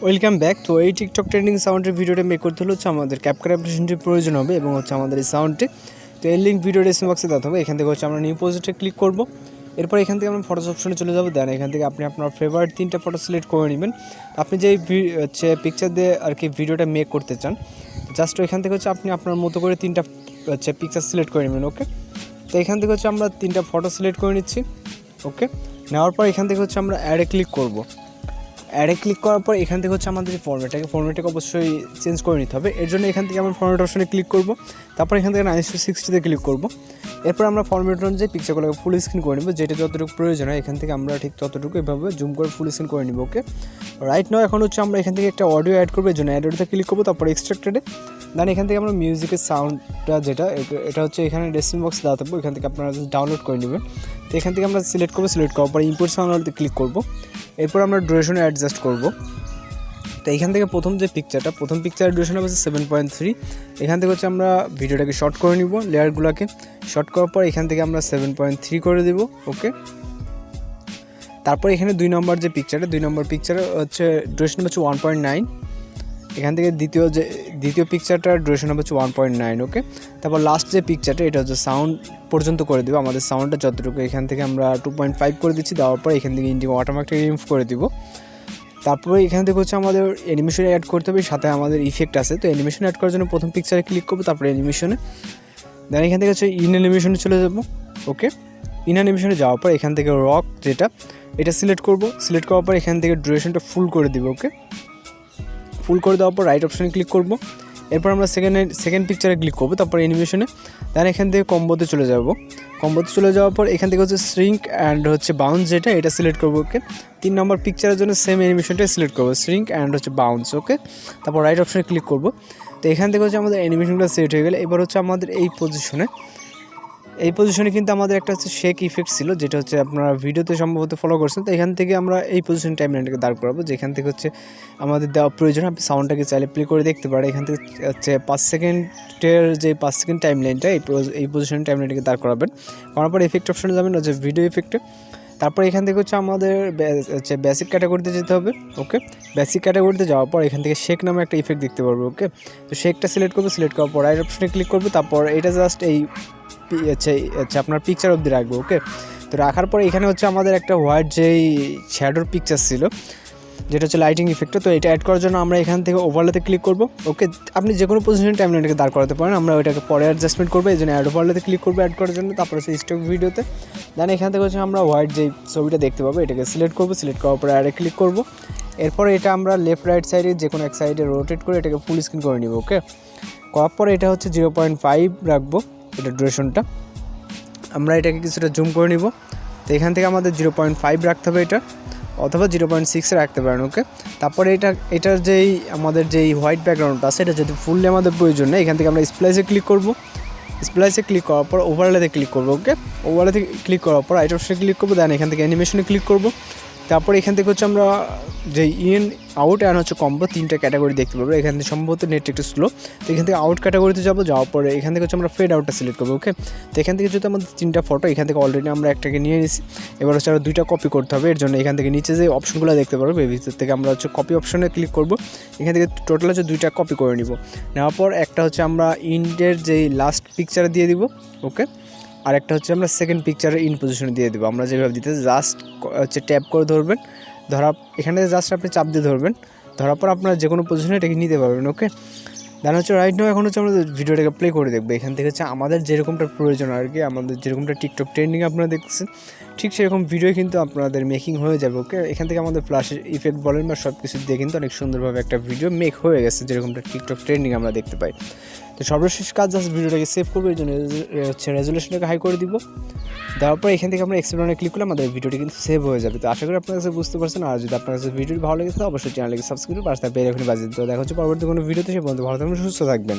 Welcome back. তো এই TikTok trending সাউন্ডের ভিডিওটা মেক করতে হলে হচ্ছে আমাদের ক্যাপকাট অ্যাপ্লিকেশনটির প্রয়োজন হবে এবং হচ্ছে আমাদের এই সাউন্ডটি। তো এর লিঙ্ক ভিডিও ডেসক্রিপশন বক্সে দেওয়া হবে। এখান থেকে হচ্ছে আমরা নিউ প্রজেক্টে ক্লিক করব। এরপর এখান থেকে আমরা ফটোস অপশনে চলে যাবো। দেন এখান থেকে আপনি আপনার ফেভারিট 3টা ফটো সিলেক্ট করে নেবেন। আপনি যেই হচ্ছে পিকচার দিয়ে আর কি ভিডিওটা মেক করতে চান, জাস্ট এখান থেকে হচ্ছে আপনি আপনার মতো করে 3টা হচ্ছে পিকচার সিলেক্ট করে নেবেন। ওকে, তো এখান থেকে হচ্ছে আমরা 3টা ফটো সিলেক্ট করে নিচ্ছি। ওকে, নেওয়ার পর এখান থেকে হচ্ছে আমরা অ্যাডে ক্লিক করব। অ্যাডে ক্লিক করার পর এখান থেকে হচ্ছে আমাদের যে ফর্মেটটাকে অবশ্যই চেঞ্জ করে নিতে হবে। এর জন্য এখান থেকে আমরা ফর্মেট অপশনে ক্লিক করব। তারপর এখান থেকে 9:60 ক্লিক করব। এরপর আমরা ফর্মেট অনুযায়ী পিকচারগুলোকে ফুল স্ক্রিন করে নেব, যেটা যতটুকু প্রয়োজন হয় এখান থেকে আমরা ঠিক ততটুকু এভাবে জুম করে ফুল স্ক্রিন করে নেব। ওকে, রাইট নাও এখন হচ্ছে আমরা এখান থেকে একটা অডিও অ্যাড করবো। এর জন্য অ্যাডতে ক্লিক করবো, তারপর এক্সট্রাক্টেডে। দেন এখান থেকে আমরা মিউজিকের সাউন্ডটা যেটা এটা হচ্ছে এখানে ডেসক্রিপশন বক্সে দেওয়া থাকবে, এখান থেকে আপনারা ডাউনলোড করে নেবেন। তো এখান থেকে আমরা সিলেক্ট করবো, সিলেক্ট করার পর ইম্পোর্ট সাউন্ডতে ক্লিক করব। এরপর আমরা ডিউরেশনে অ্যাডজাস্ট করব। তো এখান থেকে প্রথম পিকচারের ডিউরেশন হবে 7.3। এখান থেকে হচ্ছে আমরা ভিডিওটাকে শর্ট করে নিব, লেয়ারগুলোকে শর্ট করার পর এখান থেকে আমরা 7.3 করে দেব। ওকে, তারপর এখানে 2 নম্বর পিকচারে হচ্ছে ডিউরেশন হচ্ছে 1.9। এখান থেকে দ্বিতীয় পিকচারটার ডিউরেশন হবে 1.9। ওকে, তারপর লাস্ট যে পিকচারটা এটা হচ্ছে সাউন্ড পর্যন্ত করে দেবো। আমাদের সাউন্ডটা যতটুকু এখান থেকে আমরা 2.5 করে দিচ্ছি। দেওয়ার পর এখান থেকে ইন্ডিগো অটোমেটিক রিমুভ করে দিব। তারপরে এখান থেকে হচ্ছে আমাদের অ্যানিমেশন অ্যাড করতে হবে, সাথে আমাদের ইফেক্ট আছে। তো অ্যানিমেশন অ্যাড করার জন্য প্রথম পিকচারে ক্লিক করবো, তারপরে অ্যানিমেশনে। দেন এখান থেকে হচ্ছে ইন অ্যানিমেশনে চলে যাবো। ওকে, ইন অ্যানিমেশনে যাওয়ার পর এখান থেকে রক এটা সিলেক্ট করব। সিলেক্ট করার পর এখান থেকে ডিউরেশনটা ফুল করে দিব। ওকে, ফুল করে দেওয়ার পর রাইট অপশানে ক্লিক করব। এরপর আমরা সেকেন্ড পিকচারে ক্লিক করবো, তারপর অ্যানিমেশনে। দেন এখান থেকে কম্বোতে চলে যাওয়ার পর এখান থেকে হচ্ছে শ্রিঙ্ক অ্যান্ড হচ্ছে বাউন্স এটা সিলেক্ট করবো। ওকে, 3 নম্বর পিকচারের জন্য সেম অ্যানিমেশনটাই সিলেক্ট করবো, শ্রিঙ্ক অ্যান্ড হচ্ছে বাউন্স। ওকে, তারপর রাইট অপশানে ক্লিক করব। তো এখান থেকে হচ্ছে আমাদের অ্যানিমেশনটা সেট হয়ে গেলে এবার হচ্ছে আমাদের এই পজিশনে কিন্তু আমাদের একটা হচ্ছে শেক ইফেক্ট ছিল, যেটা হচ্ছে আপনারা ভিডিওতে সম্ভবত ফলো করছেন। তো এখান থেকে আমরা এই পজিশন টাইমলাইনটাকে দাঁড় করাবো, যেখান থেকে হচ্ছে আমাদের দেওয়া প্রয়োজন। আপনি সাউন্ডটাকে চাইলে প্লে করে দেখতে পারেন। এখান থেকে হচ্ছে 5 সেকেন্ড টাইমলাইনটা এই পজিশন টাইমলাইনটাকে দাঁড় করাবেন। করার পর এফেক্ট অপশনে যাবেন, হচ্ছে ভিডিও ইফেক্টে। তারপর এখান থেকে হচ্ছে আমাদের হচ্ছে বেসিক ক্যাটাগরিতে যেতে হবে। ওকে, বেসিক ক্যাটাগরিতে যাওয়ার পর এখান থেকে শেক নামে একটা ইফেক্ট দেখতে পারবো। ওকে, তো শেকটা সিলেক্ট করবো, সিলেক্ট করার পর রাইট অপশনে ক্লিক করবো। তারপর এটা জাস্ট হচ্ছে আপনার পিকচার অবধি রাখবো। ওকে, তো রাখার পরে এখানে হচ্ছে আমাদের একটা হোয়াইট যেই শ্যাডোর পিকচার ছিল, যেটা হচ্ছে লাইটিং ইফেক্টটা। তো এটা অ্যাড করার জন্য আমরা এখান থেকে ওভারলেতে ক্লিক করব। ওকে, আপনি যে কোনো পজিশনে টাইমলাইনটাকে দাঁড় করাতে পারেন, আমরা ওইটাকে পরে অ্যাডজাস্টমেন্ট করবো। এই জন্য অ্যাড ওভারলেতে ক্লিক করবো অ্যাড করার জন্য। তারপরে হচ্ছে স্টক ভিডিওতে। দেন এখান থেকে হচ্ছে আমরা হোয়াইট যেই ছবিটা দেখতে পাবো এটাকে সিলেক্ট করবো, সিলেক্ট করার পরে অ্যাডে ক্লিক করবো। এরপরে এটা আমরা লেফট রাইট সাইডে যে কোনো এক সাইডে রোটেট করে এটাকে ফুল স্ক্রিন করে নিব। ওকে, করার পরে এটা হচ্ছে 0.5 রাখবো, এটা ডিউরেশনটা। আমরা এটাকে কিছুটা জুম করে নিব। তো এখান থেকে আমাদের 0.5 রাখতে হবে এটা, অথবা 0.6 রাখতে পারেন। ওকে, তারপরে এটার আমাদের যেই হোয়াইট ব্যাকগ্রাউন্ডটা আছে এটা যদি ফুললি আমাদের প্রয়োজন নেই, এখান থেকে আমরা স্প্লাইসে ক্লিক করব। স্প্লাইসে ক্লিক করার পর ওভারলেতে ক্লিক করবো। ওকে, ওভারলেতে ক্লিক করার পর রাইট অপশনে ক্লিক করবো। দেন এখান থেকে অ্যানিমেশনে ক্লিক করব। তারপর এখান থেকে হচ্ছে আমরা যে ইন আউট অ্যান্ড হচ্ছে কম্বো 3টা ক্যাটাগরি দেখতে পাবো। এখান থেকে সম্ভবত নেট একটু স্লো, তো এখান থেকে আউট ক্যাটাগরিতে যাওয়ার পরে এখান থেকে হচ্ছে আমরা ফেড আউটটা সিলেক্ট করবো। ওকে, তো এখান থেকে যদি আমাদের 3টা ফটো এখান থেকে অলরেডি আমরা একটাকে নিয়ে নিছি। এবার হচ্ছে আমরা 2টা কপি করতে হবে। এর জন্য এখান থেকে নিচে যে অপশনগুলো দেখতে পারবো এর ভিতর থেকে আমরা হচ্ছে কপি অপশনে ক্লিক করব। এখান থেকে টোটাল হচ্ছে 2টা কপি করে নিব। নেওয়ার পর একটা হচ্ছে আমরা ইন্ডের যেই লাস্ট পিকচারে দিয়ে দিব। ওকে, আর একটা হচ্ছে আমরা সেকেন্ড পিকচারে ইন পজিশনে দিয়ে দেবো। আমরা যেভাবে দিতে জাস্ট হচ্ছে ট্যাপ করে ধরবেন, এখানে জাস্ট আপনি চাপ দিয়ে ধরবেন, ধরার পর আপনারা যে কোনো পজিশনে এটাকে নিতে পারবেন। ওকে, দেন হচ্ছে রাইট নাও এখন হচ্ছে আমরা ভিডিওটাকে প্লে করে দেখবো। এখান থেকে হচ্ছে আমাদের যেরকমটা প্রয়োজন আর কি, আমাদের যেরকমটা টিকটক ট্রেন্ডিং আপনারা দেখতেছেন ঠিক সেরকম ভিডিও কিন্তু আপনাদের মেকিং হয়ে যাবে। ওকে, এখান থেকে আমাদের ফ্ল্যাশের ইফেক্ট বলেন বা সব কিছু দিয়ে কিন্তু অনেক সুন্দরভাবে একটা ভিডিও মেক হয়ে গেছে, যেরকমটা টিকটক ট্রেন্ডিং আমরা দেখতে পাই। তো সর্বশেষ কাজ জাস্ট ভিডিওটাকে সেভ করবো। এই জন্য হচ্ছে রেজুলেশনটাকে হাই করে দিব। দেওয়ার পর এখান থেকে আমরা এক্সপ্লোরে ক্লিক করলে আমাদের ভিডিওটি কিন্তু সেভ হয়ে যাবে। তো আশা করি আপনার কাছে বুঝতে পারছেন। আর যদি আপনার কাছে ভিডিওটি ভালো লেগে থাকে অবশ্যই চ্যানেলকে সাবস্ক্রাইব করে পাশে বেল আইকনে বাজিয়ে দিতে। দেখা হচ্ছে পরবর্তী কোনো ভিডিওতে। সে পর্যন্ত ভালো থাকবেন, সুস্থ থাকবেন।